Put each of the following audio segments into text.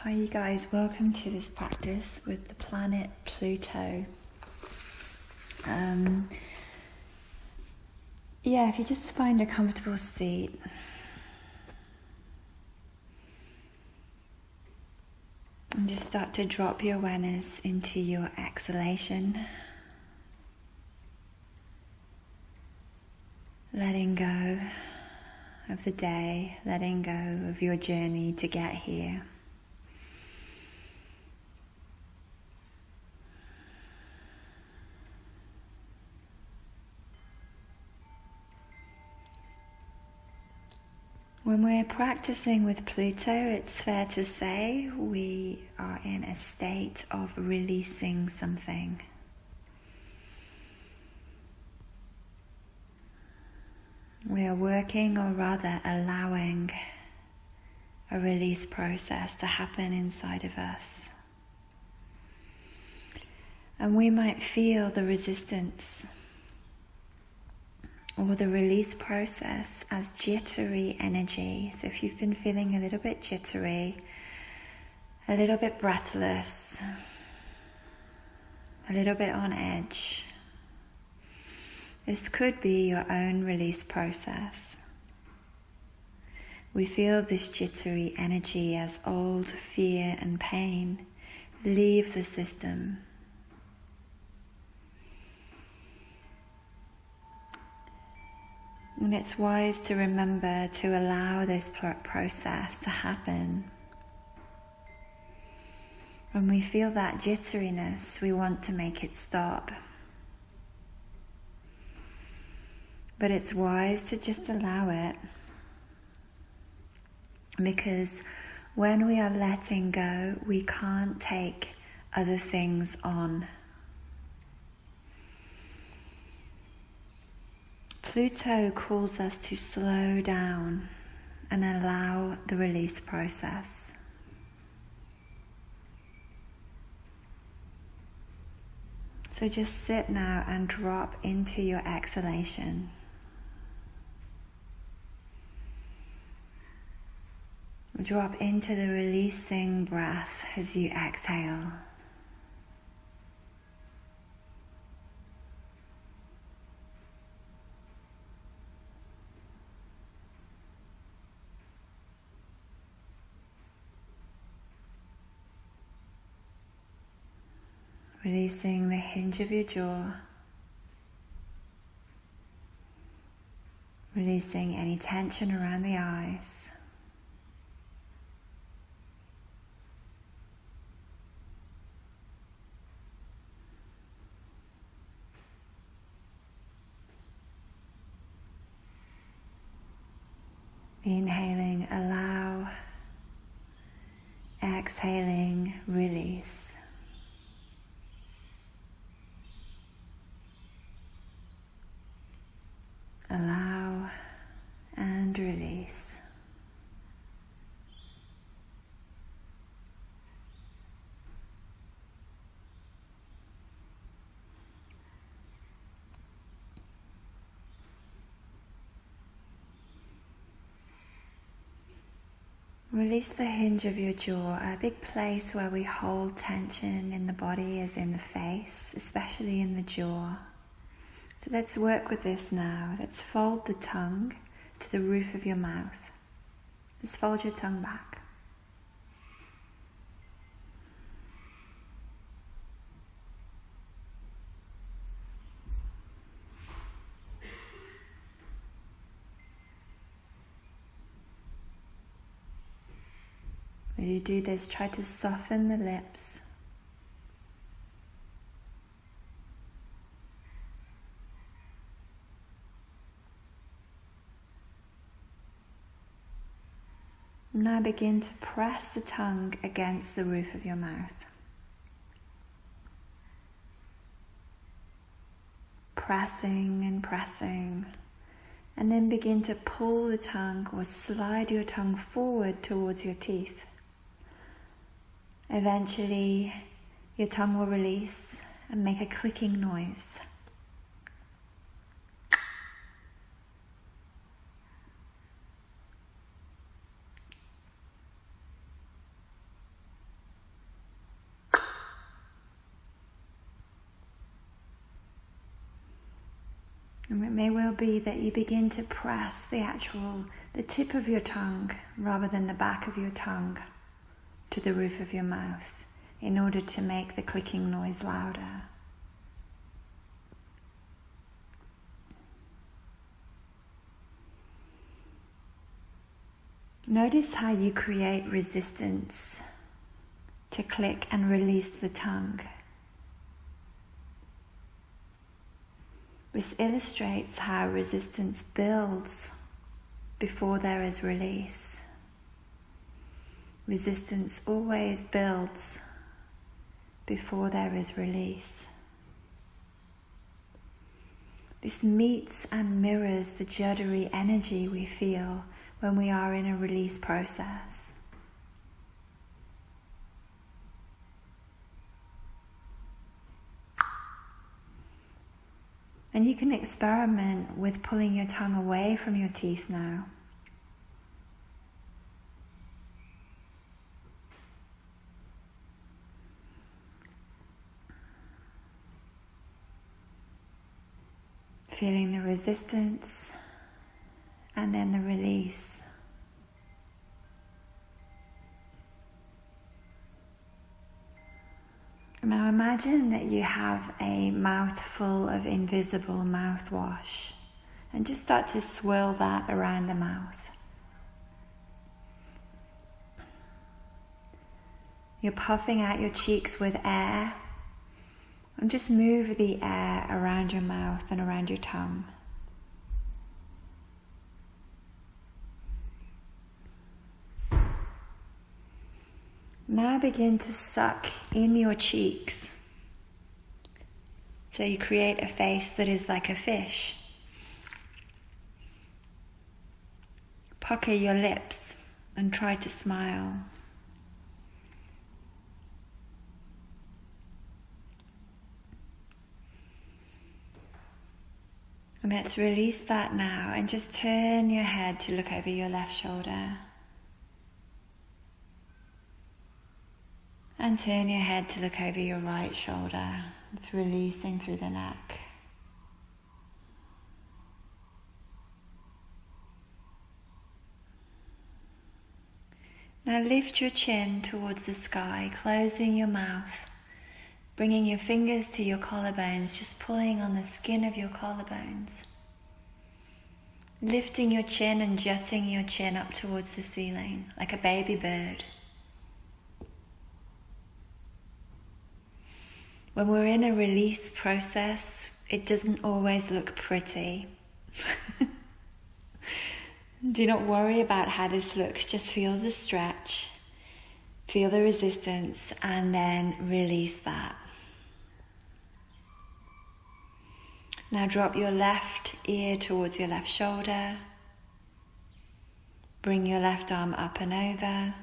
Hi you guys, welcome to this practice with the planet Pluto. If you just find a comfortable seat, and just start to drop your awareness into your exhalation, letting go of the day, letting go of your journey to get here. When we're practicing with Pluto, it's fair to say we are in a state of releasing something. We are working, or rather allowing, a release process to happen inside of us. And we might feel the resistance or the release process as jittery energy. So if you've been feeling a little bit jittery, a little bit breathless, a little bit on edge, this could be your own release process. We feel this jittery energy as old fear and pain leave the system. And it's wise to remember to allow this process to happen. When we feel that jitteriness, we want to make it stop. But it's wise to just allow it. Because when we are letting go, we can't take other things on. Pluto calls us to slow down and allow the release process. So just sit now and drop into your exhalation. Drop into the releasing breath as you exhale. Releasing the hinge of your jaw, releasing any tension around the eyes, inhaling, allow, exhaling, release. Allow and release. Release the hinge of your jaw. A big place where we hold tension in the body is in the face, especially in the jaw. So let's work with this now. Let's fold the tongue to the roof of your mouth. Just fold your tongue back. As you do this, try to soften the lips. Now begin to press the tongue against the roof of your mouth. Pressing and pressing. And then begin to pull the tongue or slide your tongue forward towards your teeth. Eventually, your tongue will release and make a clicking noise. And it may well be that you begin to press the tip of your tongue rather than the back of your tongue to the roof of your mouth in order to make the clicking noise louder. Notice how you create resistance to click and release the tongue. This illustrates how resistance builds before there is release. Resistance always builds before there is release. This meets and mirrors the juddery energy we feel when we are in a release process. And you can experiment with pulling your tongue away from your teeth now. Feeling the resistance and then the release. Now imagine that you have a mouthful of invisible mouthwash and just start to swirl that around the mouth. You're puffing out your cheeks with air and just move the air around your mouth and around your tongue. Now begin to suck in your cheeks. So you create a face that is like a fish. Pucker your lips and try to smile. And let's release that now and just turn your head to look over your left shoulder. And turn your head to look over your right shoulder. It's releasing through the neck. Now lift your chin towards the sky, closing your mouth, bringing your fingers to your collarbones, just pulling on the skin of your collarbones. Lifting your chin and jutting your chin up towards the ceiling, like a baby bird. When we're in a release process, it doesn't always look pretty. Do not worry about how this looks, just feel the stretch, feel the resistance, and then release that. Now drop your left ear towards your left shoulder, bring your left arm up and over.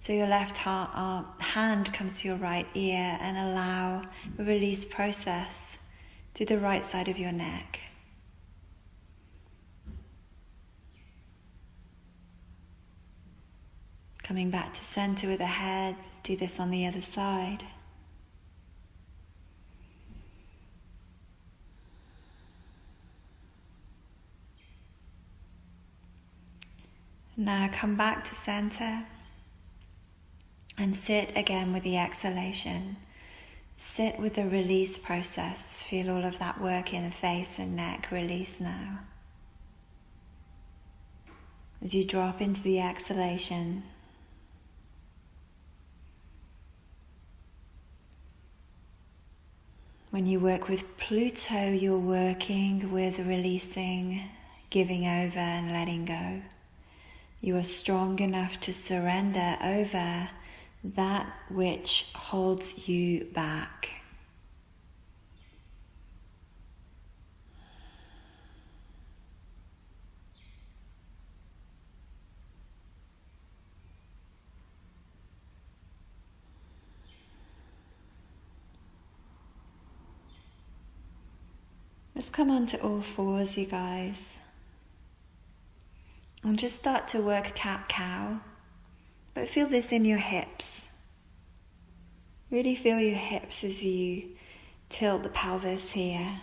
So your left hand comes to your right ear and allow a release process to the right side of your neck. Coming back to center with the head, do this on the other side. Now come back to center. And sit again with the exhalation. Sit with the release process. Feel all of that work in the face and neck. Release now. As you drop into the exhalation, when you work with Pluto, you're working with releasing, giving over and letting go. You are strong enough to surrender over that which holds you back. Let's come on to all fours, you guys. And just start to work cat cow. But feel this in your hips. Really feel your hips as you tilt the pelvis here.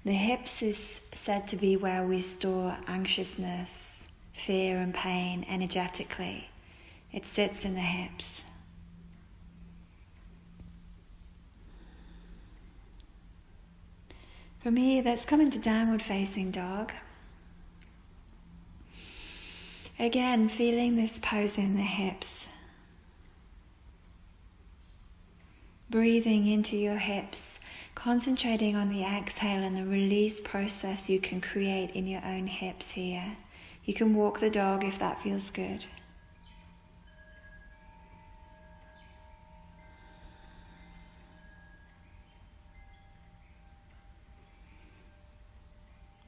The hips is said to be where we store anxiousness, fear and pain energetically. It sits in the hips. From here, let's come into downward facing dog. Again, feeling this pose in the hips. Breathing into your hips, concentrating on the exhale and the release process you can create in your own hips here. You can walk the dog if that feels good.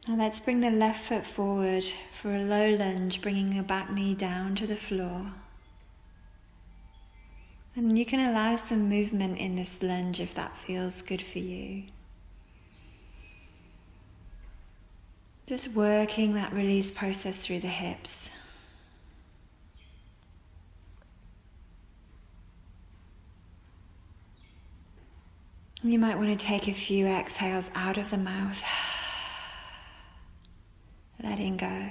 Now let's bring the left foot forward for a low lunge, bringing your back knee down to the floor. And you can allow some movement in this lunge if that feels good for you. Just working that release process through the hips. You might want to take a few exhales out of the mouth, letting go.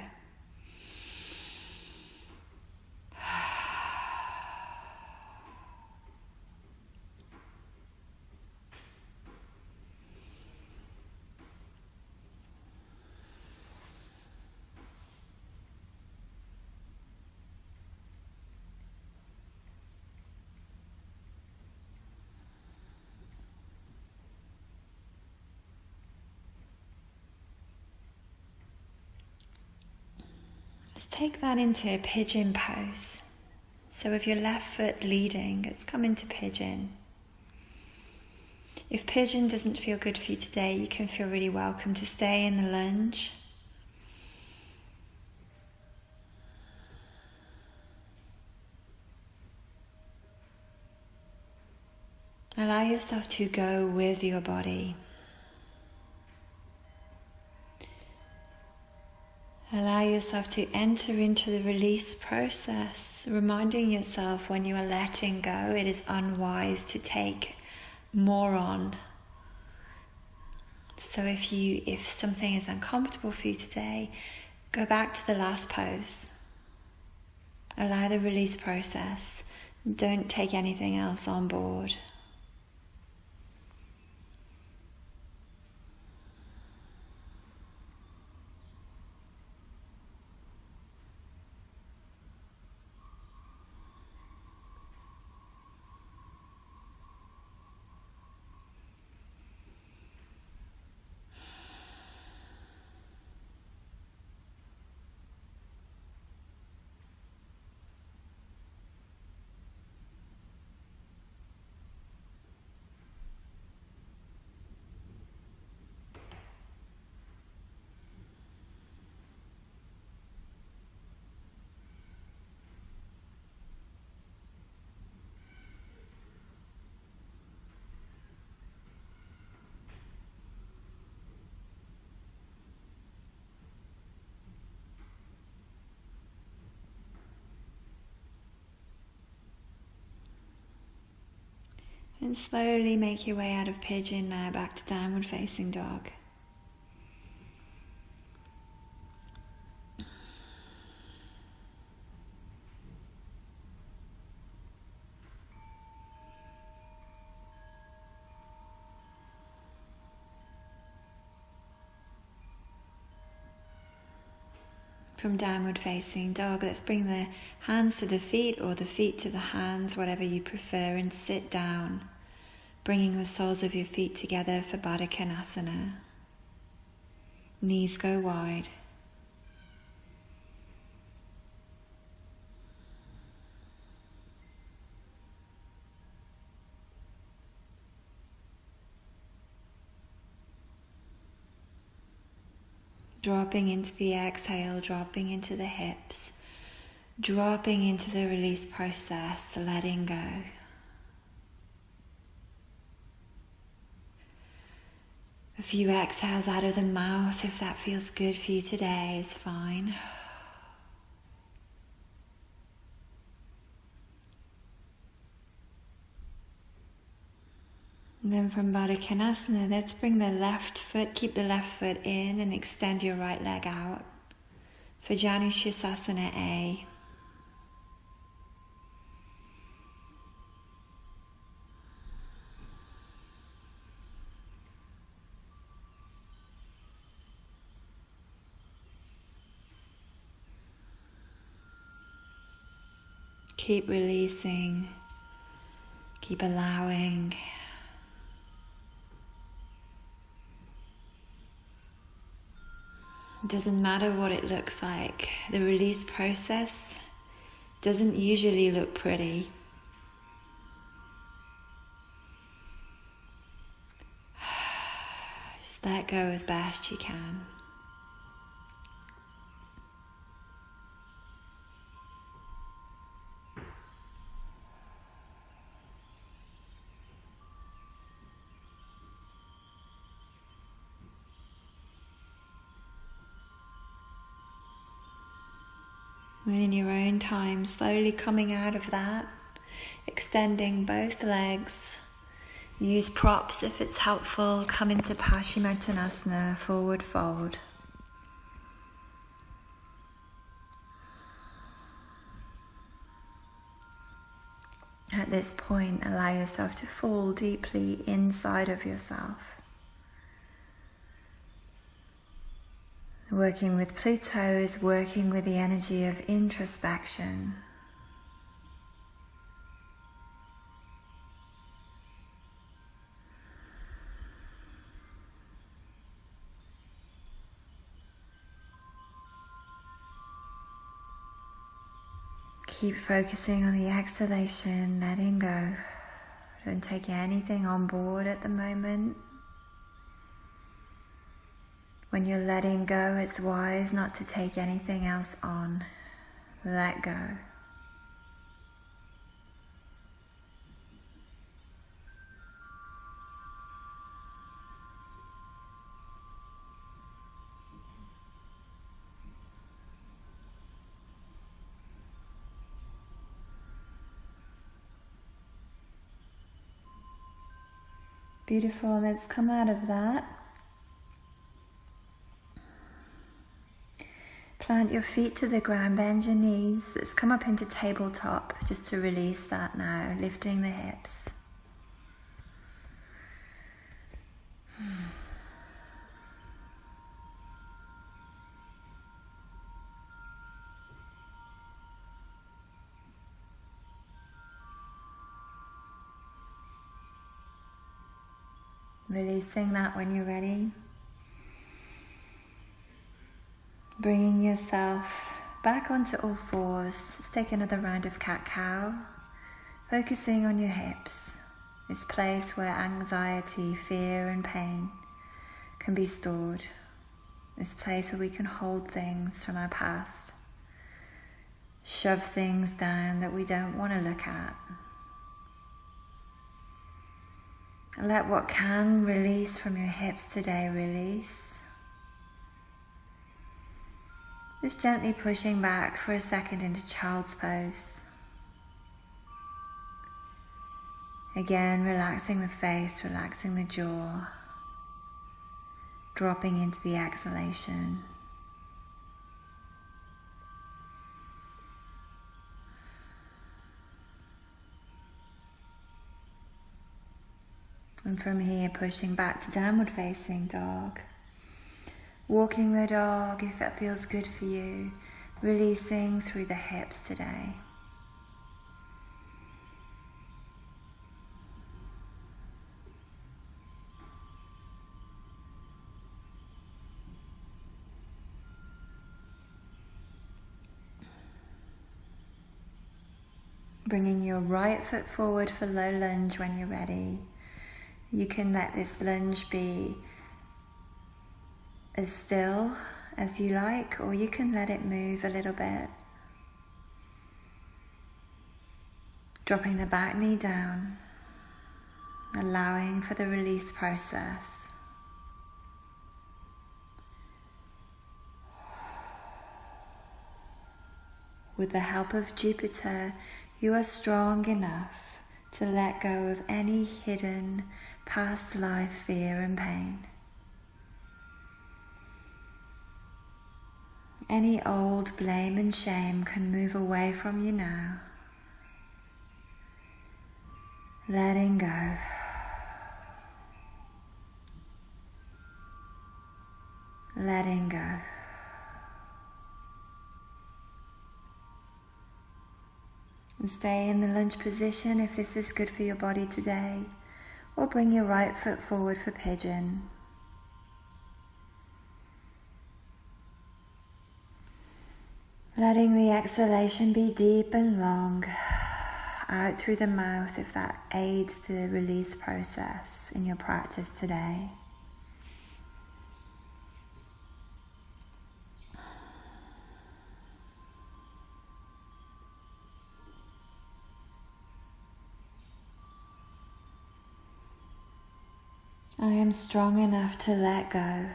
Let's take that into a pigeon pose. So with your left foot leading, let's come into pigeon. If pigeon doesn't feel good for you today, you can feel really welcome to stay in the lunge. Allow yourself to go with your body. Allow yourself to enter into the release process, reminding yourself when you are letting go, it is unwise to take more on. So if something is uncomfortable for you today, go back to the last pose. Allow the release process. Don't take anything else on board. And slowly make your way out of pigeon now back to downward facing dog. From downward facing dog, let's bring the hands to the feet or the feet to the hands, whatever you prefer, and sit down, bringing the soles of your feet together for Badakanasana. Knees go wide. Dropping into the exhale, dropping into the hips, dropping into the release process, letting go. A few exhales out of the mouth, if that feels good for you today, is fine. And then from Badakanasana, let's bring the left foot, keep the left foot in and extend your right leg out for Shavasana A. Keep releasing, keep allowing. It doesn't matter what it looks like. The release process doesn't usually look pretty. Just let go as best you can. And in your own time, slowly coming out of that, extending both legs. Use props if it's helpful. Come into Pashimatanasana, forward fold. At this point, allow yourself to fall deeply inside of yourself. Working with Pluto is working with the energy of introspection. Keep focusing on the exhalation, letting go. Don't take anything on board at the moment. When you're letting go, it's wise not to take anything else on. Let go. Beautiful, let's come out of that. Plant your feet to the ground, bend your knees. Let's come up into tabletop just to release that now, lifting the hips. Releasing that when you're ready. Bringing yourself back onto all fours. Let's take another round of cat-cow. Focusing on your hips. This place where anxiety, fear and pain can be stored. This place where we can hold things from our past. Shove things down that we don't want to look at. Let what can release from your hips today release. Just gently pushing back for a second into child's pose. Again, relaxing the face, relaxing the jaw. Dropping into the exhalation. And from here, pushing back to downward facing dog. Walking the dog if that feels good for you. Releasing through the hips today. Bringing your right foot forward for low lunge when you're ready. You can let this lunge be as still as you like, or you can let it move a little bit. Dropping the back knee down, allowing for the release process. With the help of Jupiter, you are strong enough to let go of any hidden past life fear and pain. Any old blame and shame can move away from you now. Letting go. Letting go. And stay in the lunge position if this is good for your body today, or bring your right foot forward for pigeon. Letting the exhalation be deep and long, out through the mouth if that aids the release process in your practice today. I am strong enough to let go.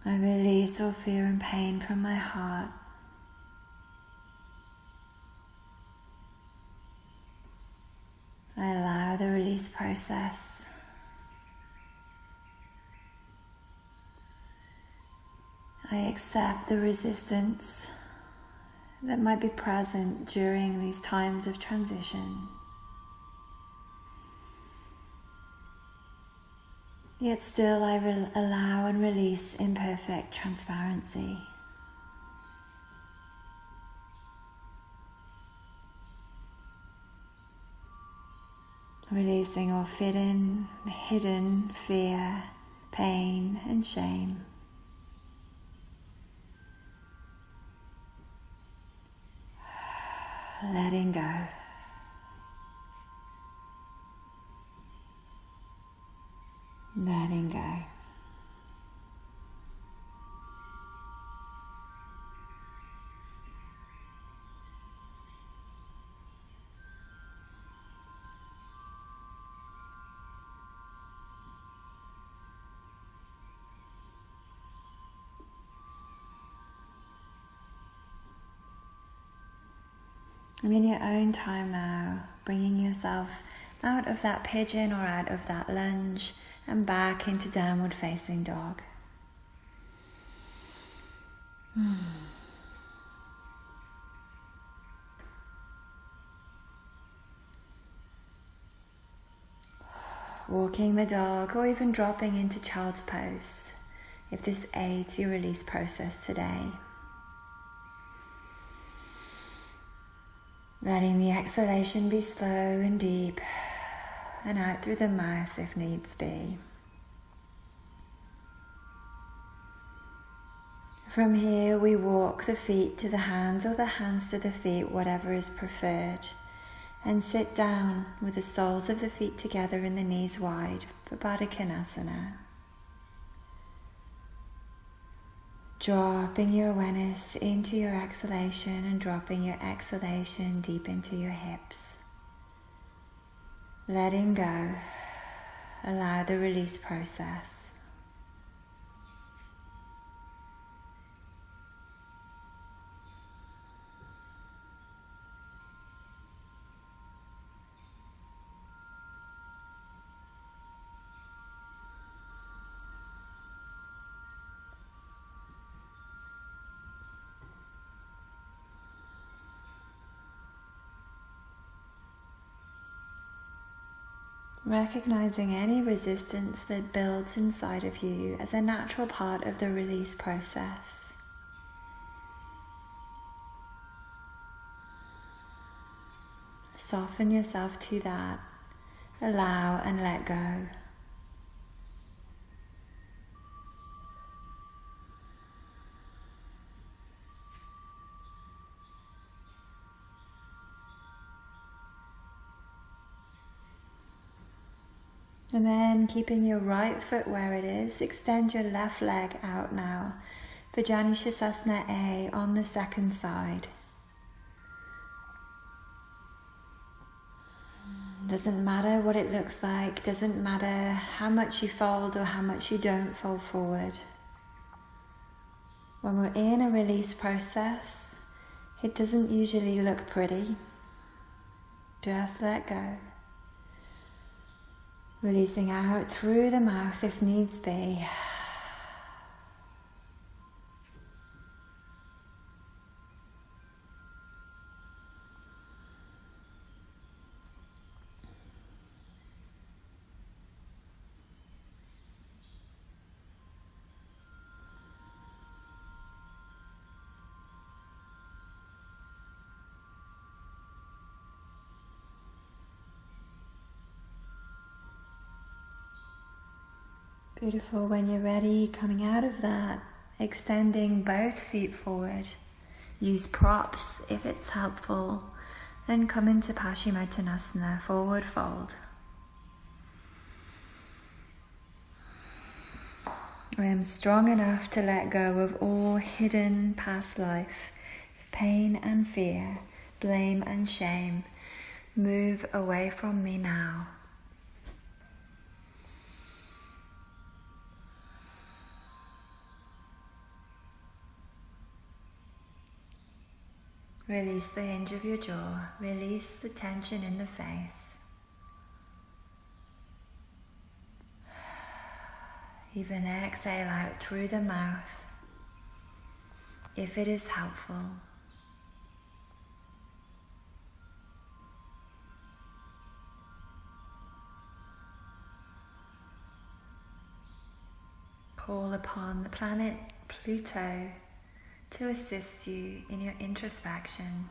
I release all fear and pain from my heart. I allow the release process. I accept the resistance that might be present during these times of transition. Yet still I allow and release imperfect transparency. Releasing all hidden fear, pain and shame. Letting go. Letting go. And in your own time now, bringing yourself out of that pigeon or out of that lunge and back into downward facing dog. Walking the dog or even dropping into child's pose if this aids your release process today. Letting the exhalation be slow and deep and out through the mouth if needs be. From here we walk the feet to the hands or the hands to the feet, whatever is preferred, and sit down with the soles of the feet together and the knees wide for Badakanasana. Dropping your awareness into your exhalation and dropping your exhalation deep into your hips. Letting go, allow the release process. Recognizing any resistance that builds inside of you as a natural part of the release process. Soften yourself to that. Allow and let go. And then keeping your right foot where it is, extend your left leg out now for Shavasana A on the second side. Doesn't matter what it looks like, doesn't matter how much you fold or how much you don't fold forward. When we're in a release process, It doesn't usually look pretty. Just let go. Releasing out through the mouth if needs be. Beautiful. When you're ready, coming out of that, extending both feet forward. Use props if it's helpful. Then come into Pashimatanasana, forward fold. I am strong enough to let go of all hidden past life, pain and fear, blame and shame. Move away from me now. Release the hinge of your jaw. Release the tension in the face. Even exhale out through the mouth if it is helpful. Call upon the planet Pluto to assist you in your introspection.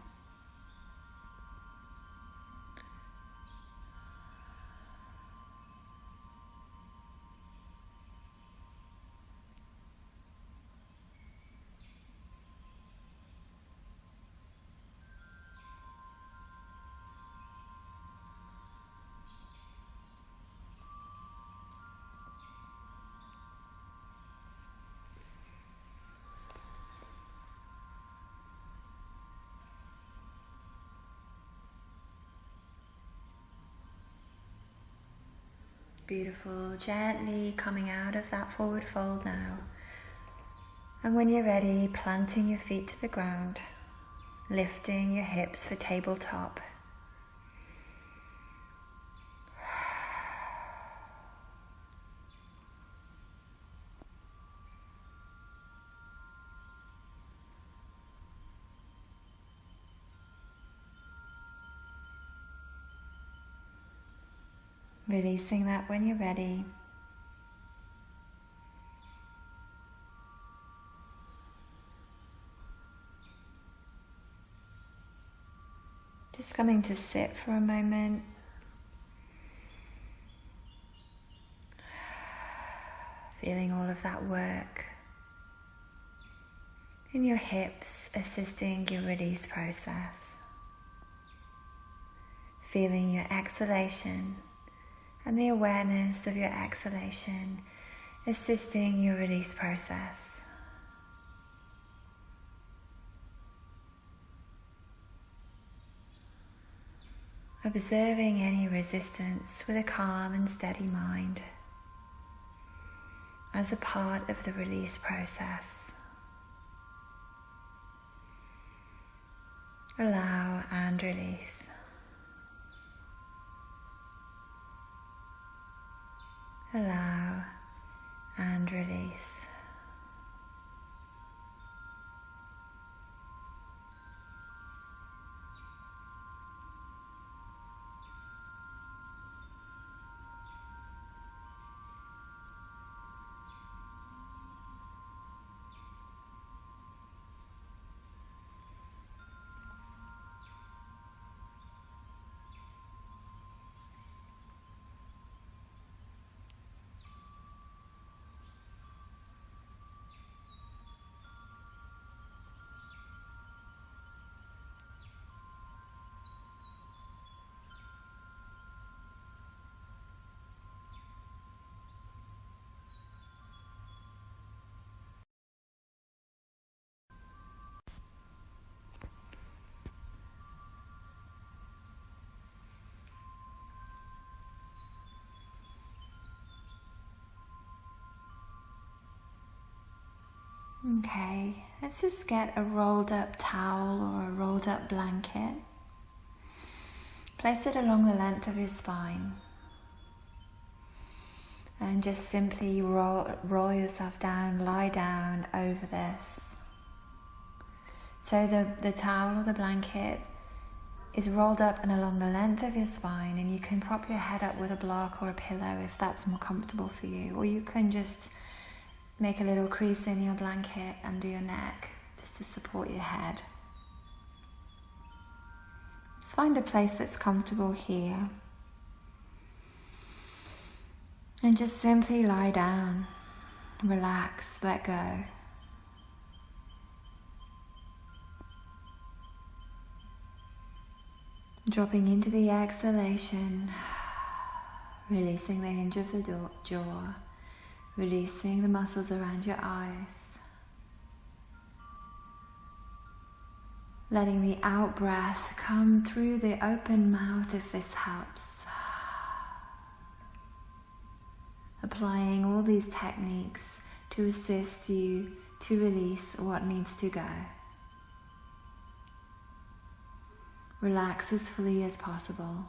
Beautiful. Gently coming out of that forward fold now. And when you're ready, planting your feet to the ground, lifting your hips for tabletop. Releasing that when you're ready. Just coming to sit for a moment. Feeling all of that work in your hips, assisting your release process. Feeling your exhalation and the awareness of your exhalation, assisting your release process. Observing any resistance with a calm and steady mind as a part of the release process. Allow and release. Allow and release. Okay, let's just get a rolled up towel or a rolled up blanket. Place it along the length of your spine. And just simply roll yourself down, lie down over this. So the towel or the blanket is rolled up and along the length of your spine, and you can prop your head up with a block or a pillow if that's more comfortable for you. Or you can just make a little crease in your blanket under your neck just to support your head. Let's find a place that's comfortable here. And just simply lie down, relax, let go. Dropping into the exhalation, releasing the hinge of the jaw, releasing the muscles around your eyes. Letting the out breath come through the open mouth if this helps. Applying all these techniques to assist you to release what needs to go. Relax as fully as possible.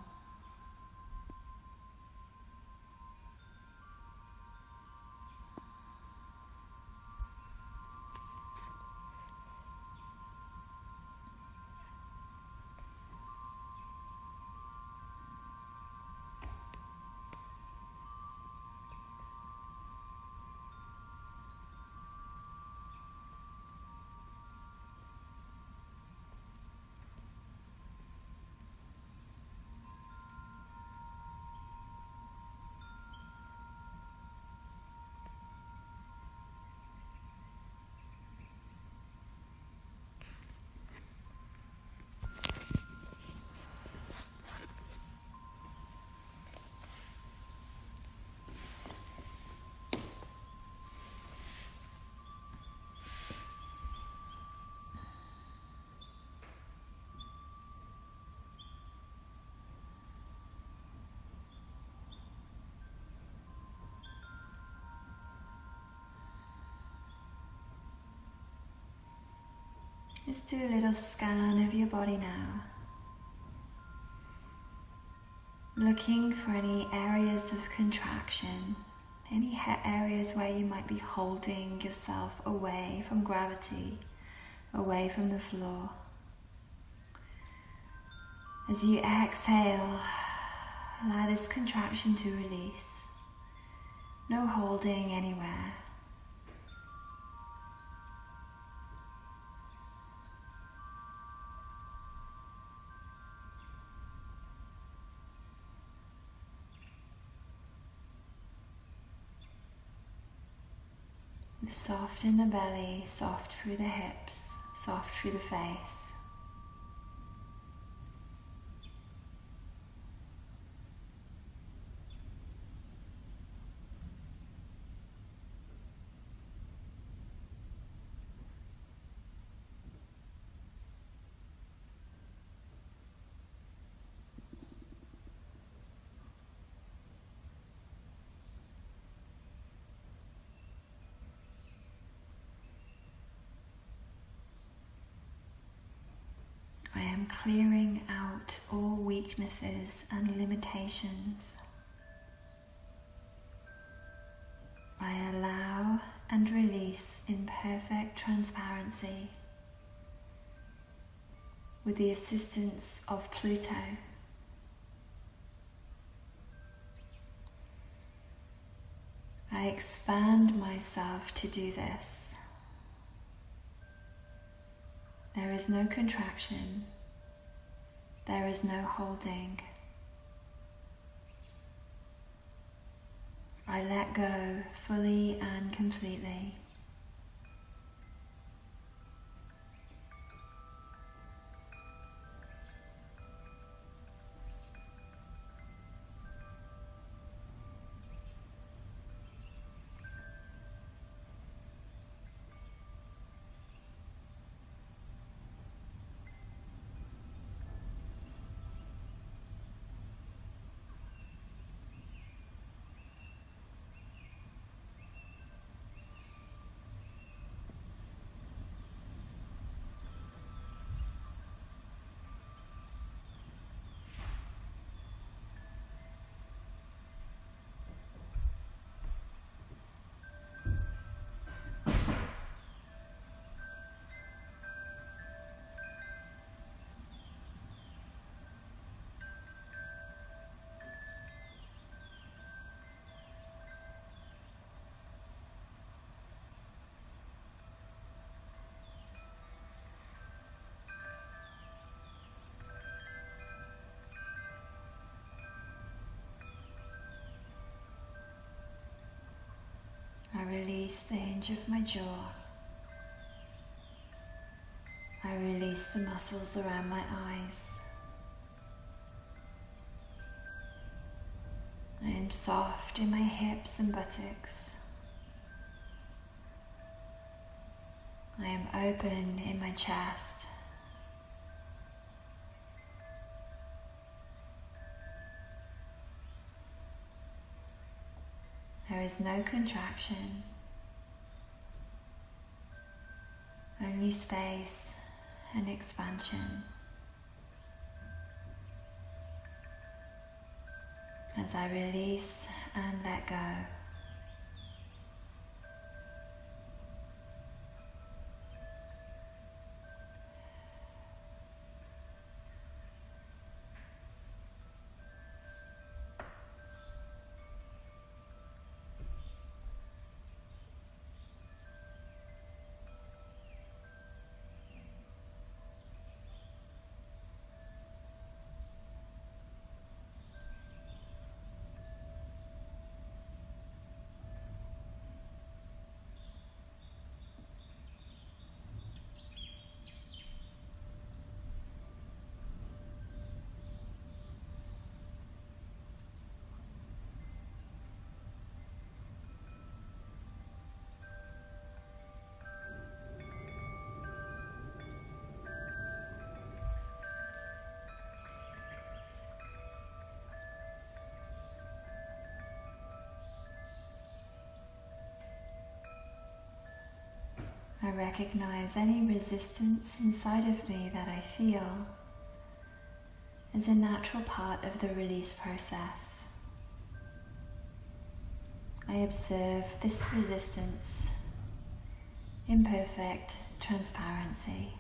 Just do a little scan of your body now. Looking for any areas of contraction, any areas where you might be holding yourself away from gravity, away from the floor. As you exhale, allow this contraction to release. No holding anywhere. Soft in the belly, soft through the hips, soft through the face. I am clearing out all weaknesses and limitations. I allow and release in perfect transparency with the assistance of Pluto. I expand myself to do this. There is no contraction. There is no holding. I let go fully and completely. release the hinge of my jaw. I release the muscles around my eyes. I am soft in my hips and buttocks. I am open in my chest. There is no contraction, only space and expansion. As I release and let go. I recognize any resistance inside of me that I feel as a natural part of the release process. I observe this resistance in perfect transparency.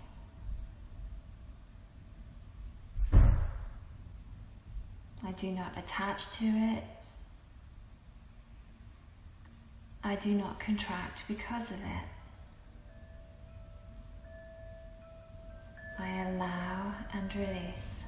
I do not attach to it. I do not contract because of it. I allow and release.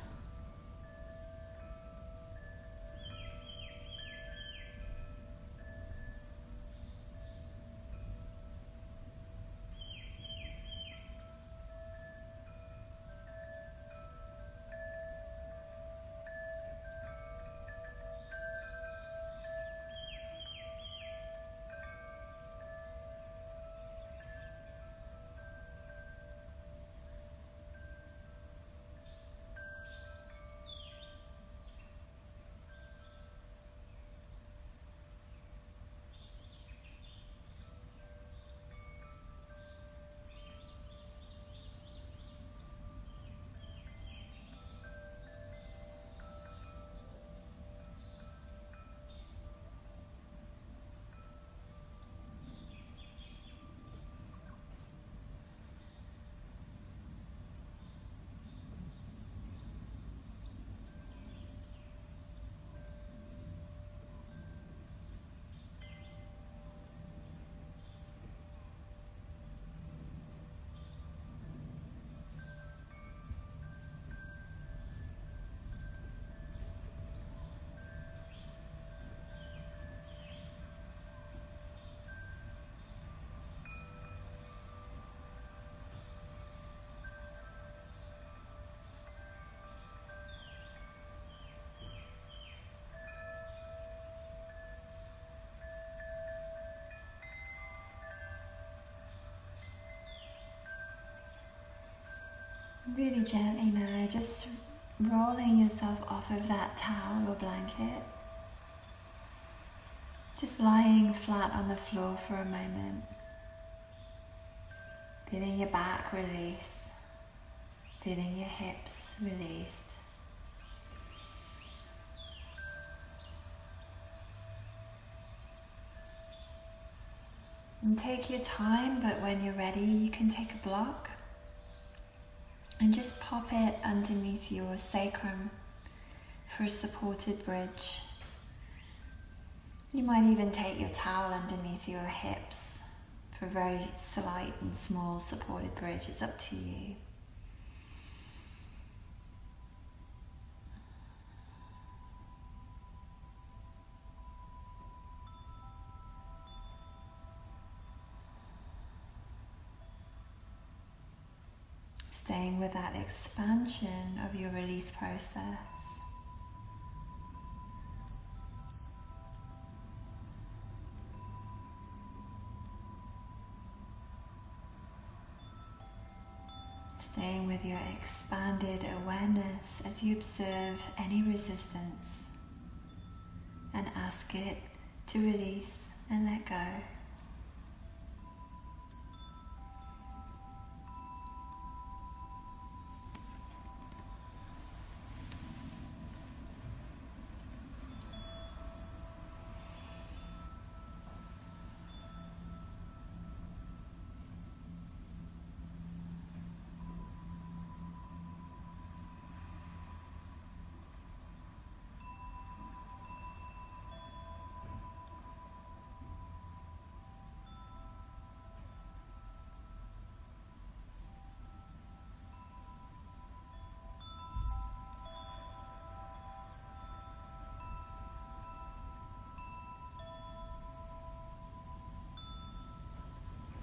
Really gently now, just rolling yourself off of that towel or blanket. Just lying flat on the floor for a moment. Feeling your back release. Feeling your hips released. And take your time, but when you're ready, you can take a block and just pop it underneath your sacrum for a supported bridge. You might even take your towel underneath your hips for a very slight and small supported bridge. It's up to you. staying with that expansion of your release process. Staying with your expanded awareness as you observe any resistance and ask it to release and let go.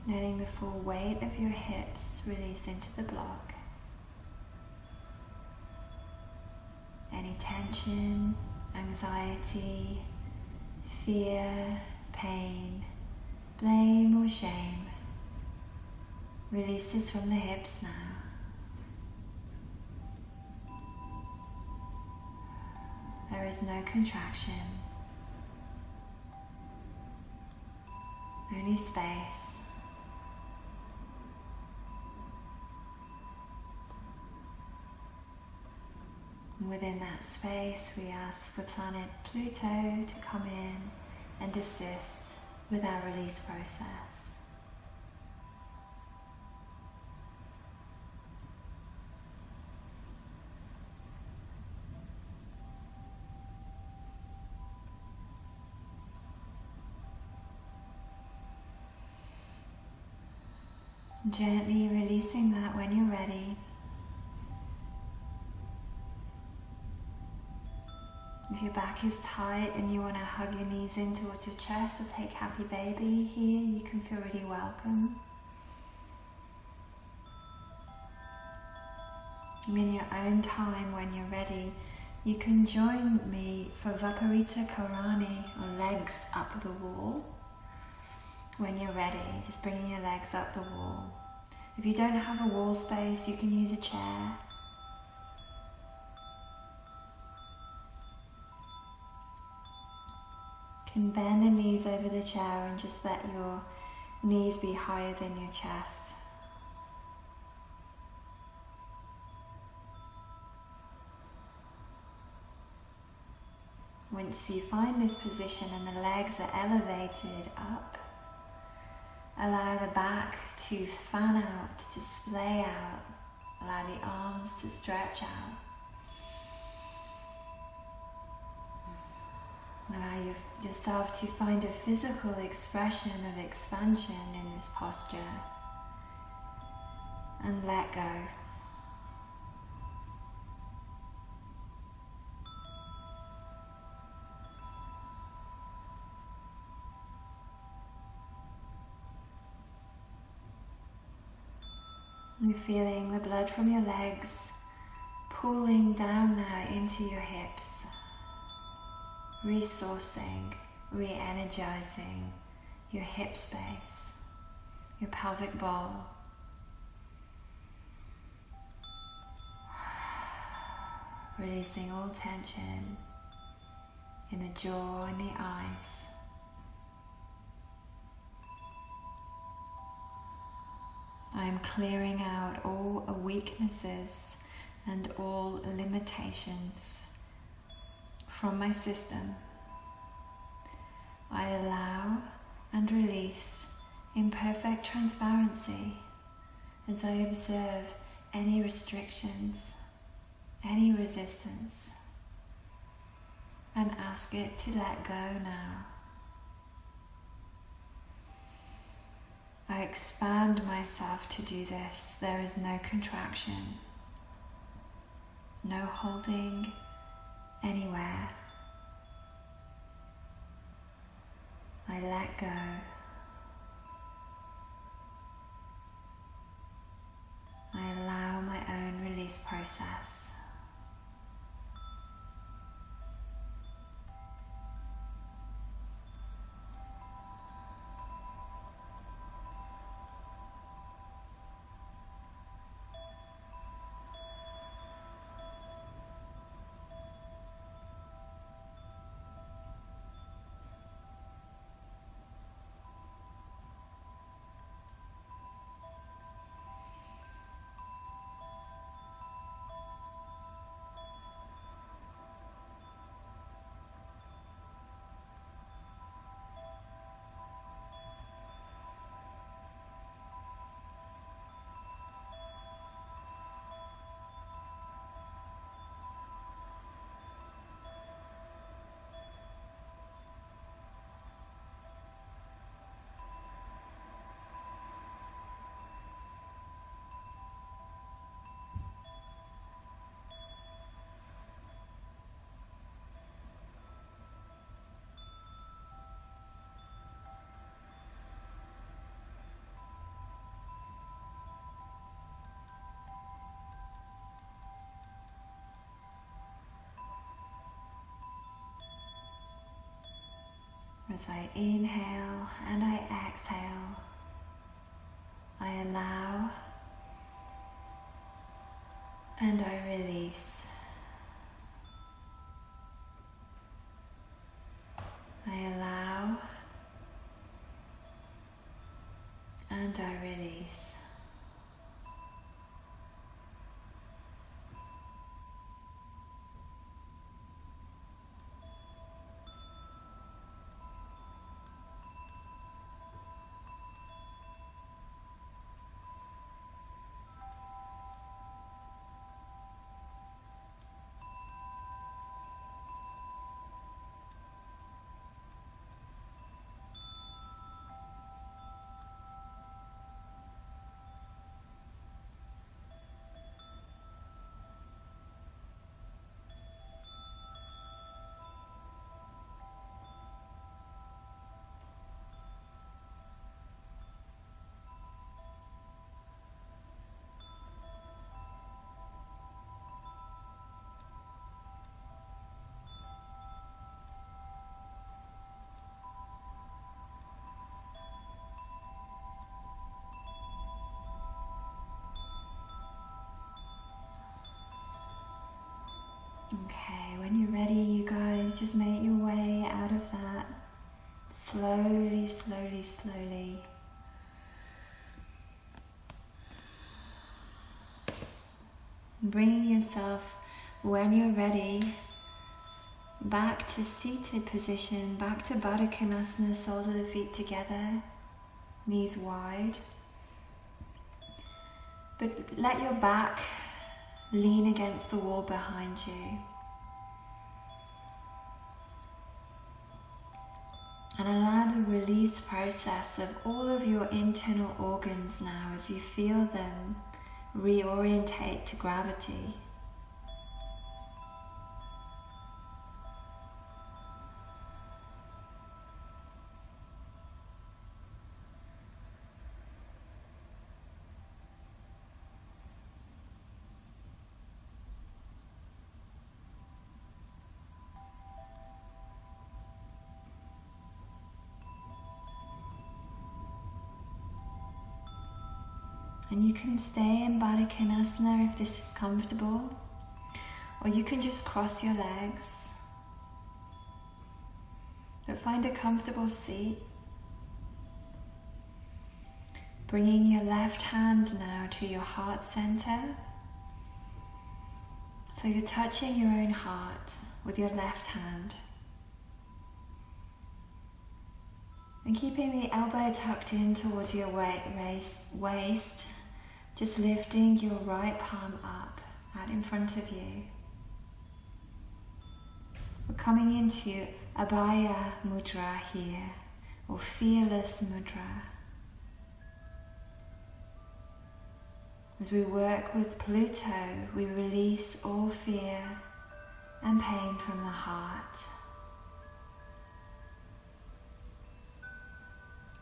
Letting the full weight of your hips release into the block. Any tension, anxiety, fear, pain, blame or shame releases from the hips now. There is no contraction, only space. Within that space, we ask the planet Pluto to come in and assist with our release process. Gently releasing that when you're ready. If your back is tight and you want to hug your knees in towards your chest or take happy baby here, you can feel really welcome. And in your own time, when you're ready, you can join me for Viparita Karani, or legs up the wall. When you're ready, just bringing your legs up the wall. If you don't have a wall space, you can use a chair. You can bend the knees over the chair and just let your knees be higher than your chest. Once you find this position and the legs are elevated up, allow the back to fan out, to splay out. Allow the arms to stretch out. Allow yourself to find a physical expression of expansion in this posture. And let go. You're feeling the blood from your legs pooling down now into your hips, resourcing, re-energizing your hip space, your pelvic bowl. Releasing all tension in the jaw and the eyes. I am clearing out all weaknesses and all limitations from my system. I allow and release in perfect transparency as I observe any restrictions, any resistance, and ask it to let go now. I expand myself to do this. There is no contraction, no holding anywhere. I let go. I allow process. As I inhale and I exhale, I allow and I release. I allow and I release. Okay, when you're ready, you guys, just make your way out of that. Slowly, slowly, slowly. Bringing yourself, when you're ready, back to seated position, back to Badakanasana, soles of the feet together, knees wide. But let your back lean against the wall behind you. And allow the release process of all of your internal organs now as you feel them reorientate to gravity. And you can stay in Badakanasana if this is comfortable, or you can just cross your legs. But find a comfortable seat. Bringing your left hand now to your heart center. So you're touching your own heart with your left hand. And keeping the elbow tucked in towards your waist, just lifting your right palm up, out in front of you. We're coming into Abaya Mudra here, or Fearless Mudra. As we work with Pluto, we release all fear and pain from the heart.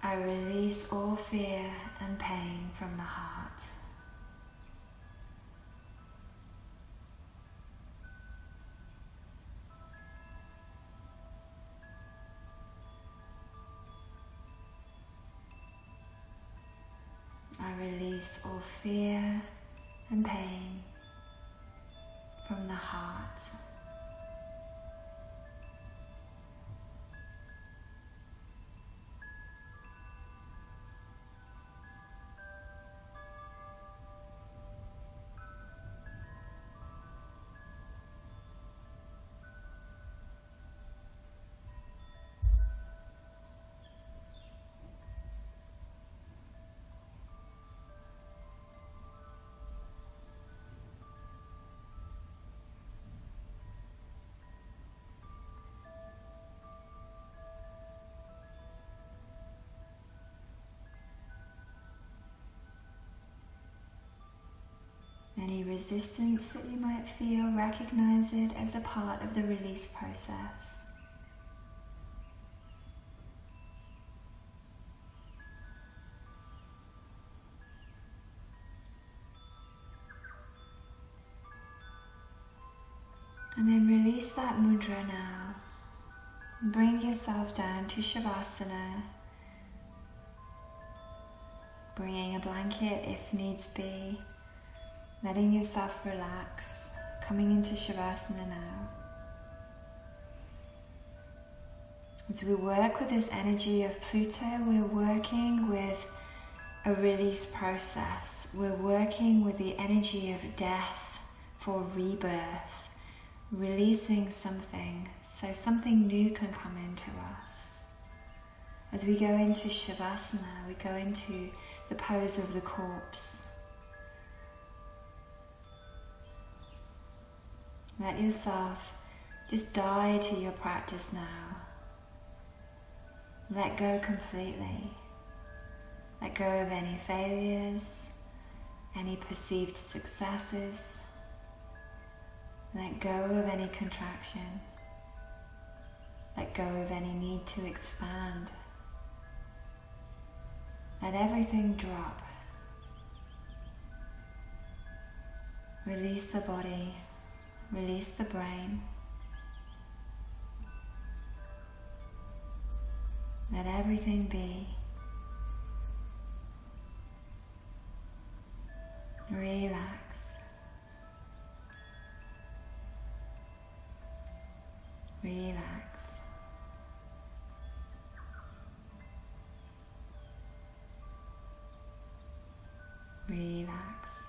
I release all fear and pain from the heart. I release all fear and pain from the heart. Any resistance that you might feel, recognize it as a part of the release process. And then release that mudra now. Bring yourself down to Shavasana, bringing a blanket if needs be. Letting yourself relax, coming into Shavasana now. As we work with this energy of Pluto, we're working with a release process. We're working with the energy of death for rebirth, releasing something so something new can come into us. As we go into Shavasana, we go into the pose of the corpse. Let yourself just die to your practice now. Let go completely. Let go of any failures, any perceived successes. Let go of any contraction. Let go of any need to expand. Let everything drop. Release the body. Release the brain. Let everything be. Relax. Relax. Relax.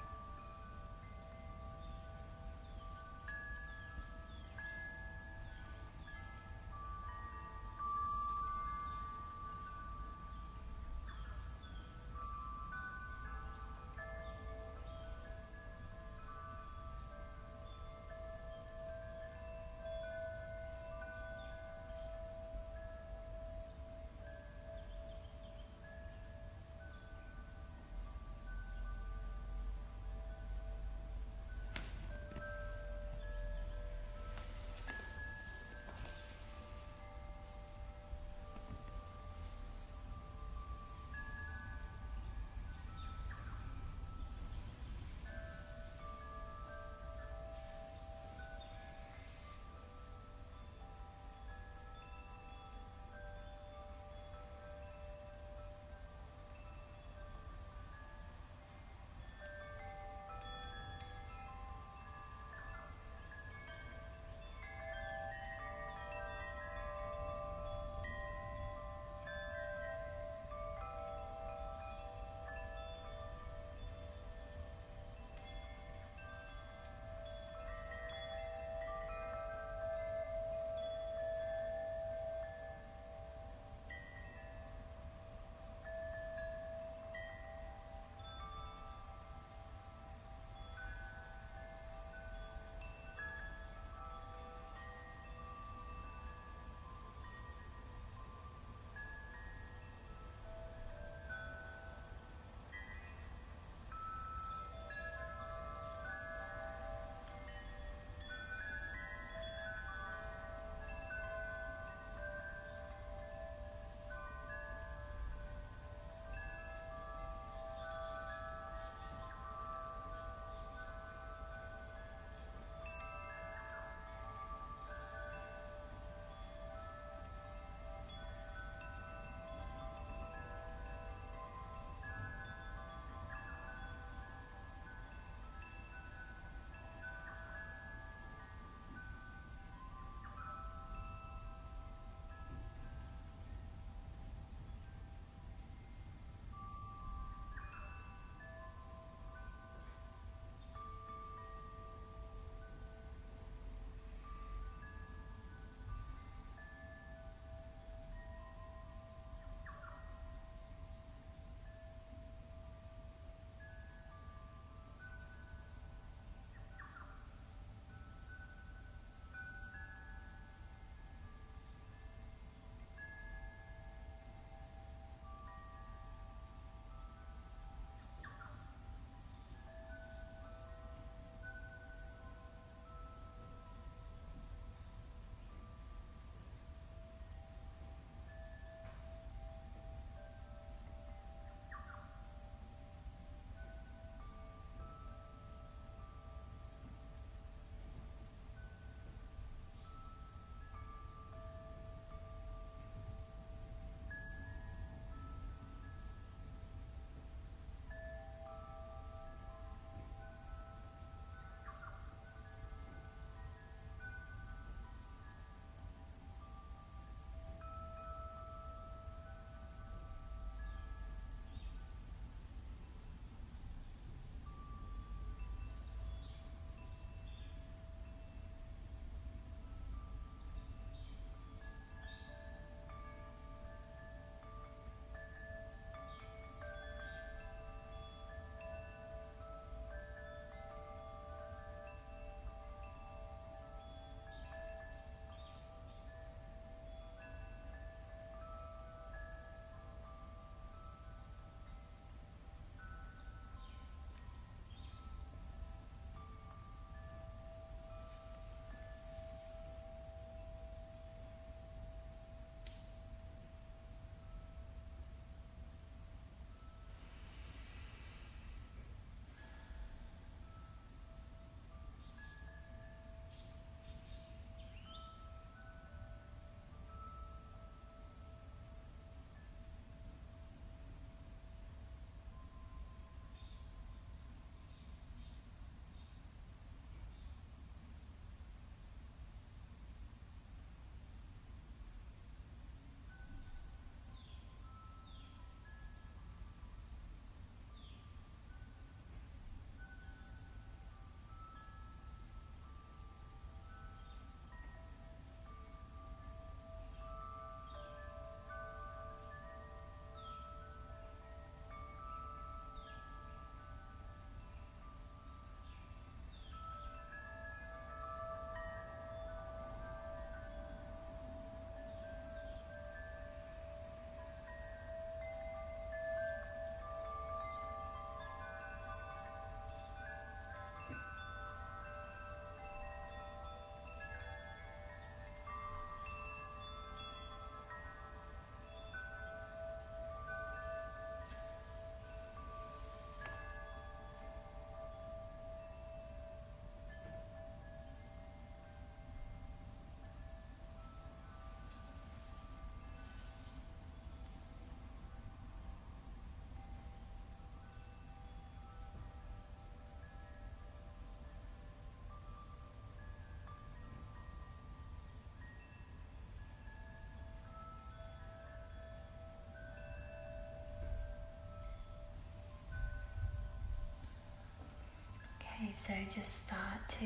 Okay, so just start to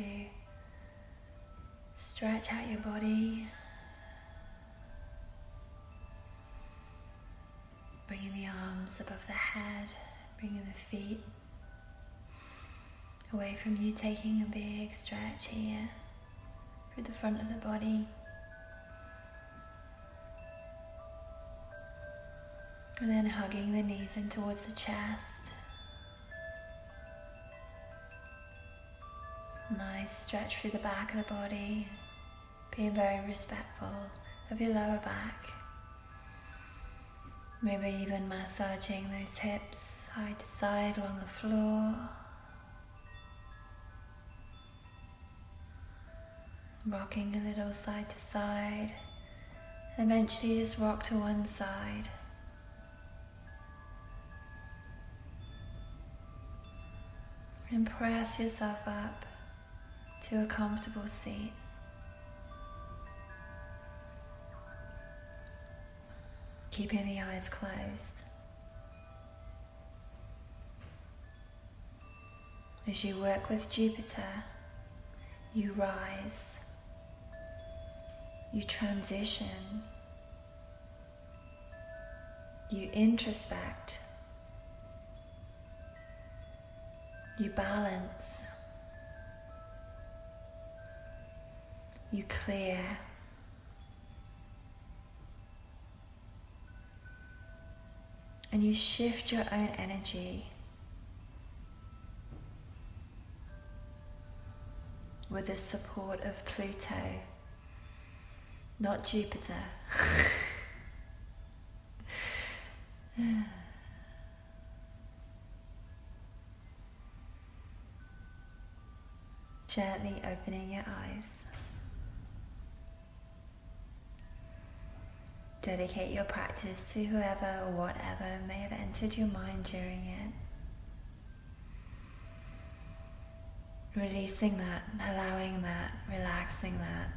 stretch out your body, bringing the arms above the head, bringing the feet away from you, taking a big stretch here through the front of the body. And then hugging the knees in towards the chest. Nice stretch through the back of the body, being very respectful of your lower back. Maybe even massaging those hips side to side along the floor. Rocking a little side to side. And eventually just rock to one side. And press yourself up to a comfortable seat. Keeping the eyes closed. As you work with Jupiter, you rise, you transition, you introspect, you balance, you clear, and you shift your own energy with the support of Pluto, not Jupiter. Gently opening your eyes. Dedicate your practice to whoever or whatever may have entered your mind during it. Releasing that, allowing that, relaxing that.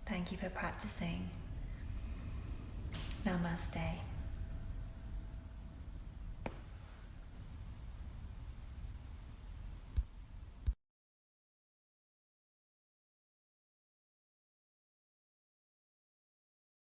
Thank you for practicing. Namaste.